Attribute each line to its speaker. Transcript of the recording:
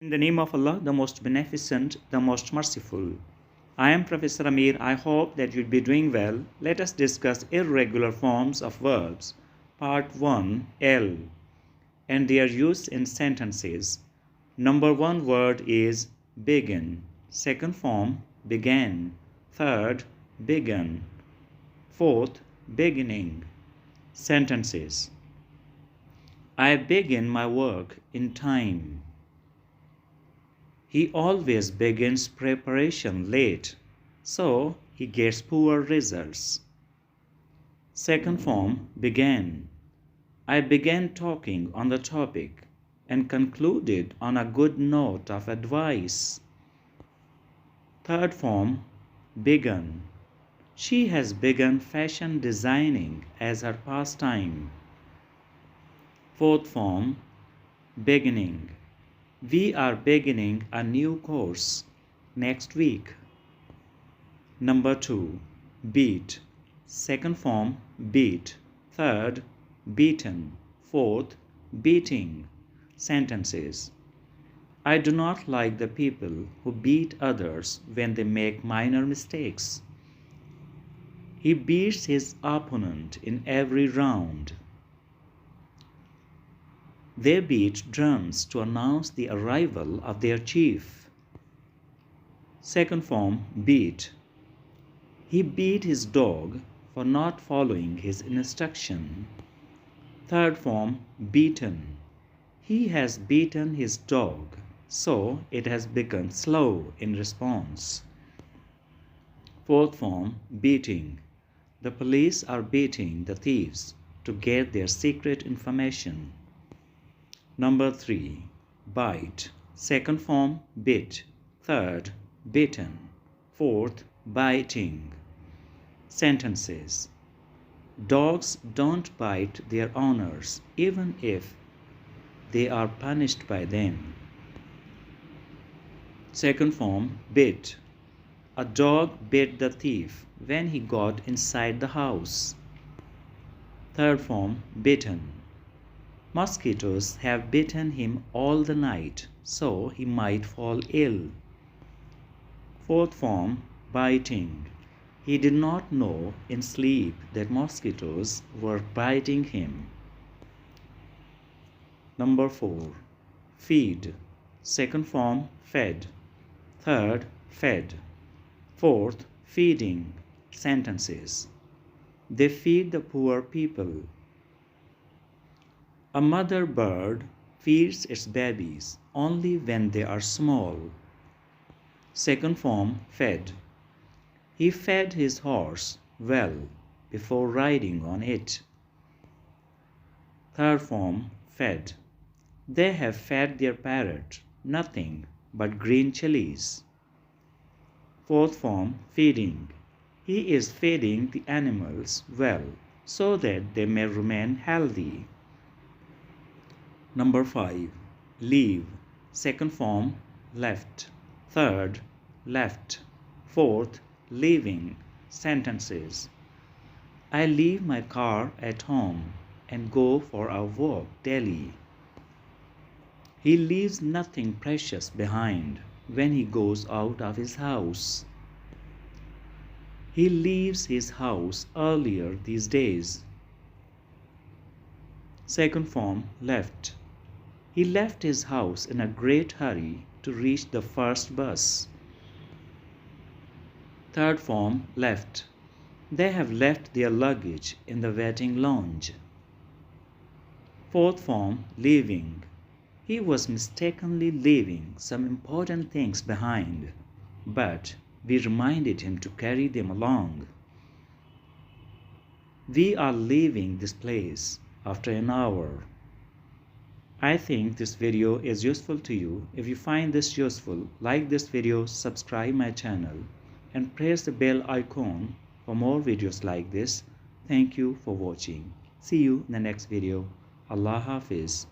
Speaker 1: In the name of Allah, the most beneficent, the most merciful. I am Professor Ameer. I hope that you'll be doing well. Let us discuss irregular forms of verbs. Part 1, L, and their use in sentences. Number 1 word is begin. Second form, began. Third, begun. Fourth, beginning. Sentences. I begin my work in time. He always begins preparation late, so he gets poor results. Second form, began. I began talking on the topic and concluded on a good note of advice. Third form, begun. She has begun fashion designing as her pastime. Fourth form, beginning. We are beginning a new course next week. Number 2, beat. Second form, beat. Third, beaten. Fourth, beating. Sentences. I do not like the people who beat others when they make minor mistakes. He beats his opponent in every round. They beat drums to announce the arrival of their chief. Second form, beat. He beat his dog for not following his instruction. Third form, beaten. He has beaten his dog, so it has become slow in response. Fourth form, beating. The police are beating the thieves to get their secret information. Number 3, bite. Second form, bit. Third, bitten. Fourth, biting. Sentences. Dogs don't bite their owners even if they are punished by them. Second form, bit. A dog bit the thief when he got inside the house. Third form, bitten. Mosquitoes have bitten him all the night, so he might fall ill. Fourth form, biting. He did not know in sleep that mosquitoes were biting him. Number 4, feed. Second form, fed. Third, fed. Fourth, feeding. Sentences. They feed the poor people. A mother bird feeds its babies only when they are small. Second form, fed. He fed his horse well before riding on it. Third form, fed. They have fed their parrot nothing but green chilies. Fourth form, feeding. He is feeding the animals well so that they may remain healthy. Number 5, leave. Second form, left. Third, left. Fourth, leaving. Sentences. I leave my car at home and go for a walk daily. He leaves nothing precious behind when he goes out of his house. He leaves his house earlier these days. Second form, left. He left his house in a great hurry to reach the first bus. Third form, left. They have left their luggage in the waiting lounge. Fourth form, leaving. He was mistakenly leaving some important things behind, but we reminded him to carry them along. We are leaving this place after an hour. I think this video is useful to you. If you find this useful, like this video, subscribe my channel, and press the bell icon for more videos like this. Thank you for watching. See you in the next video. Allah Hafiz.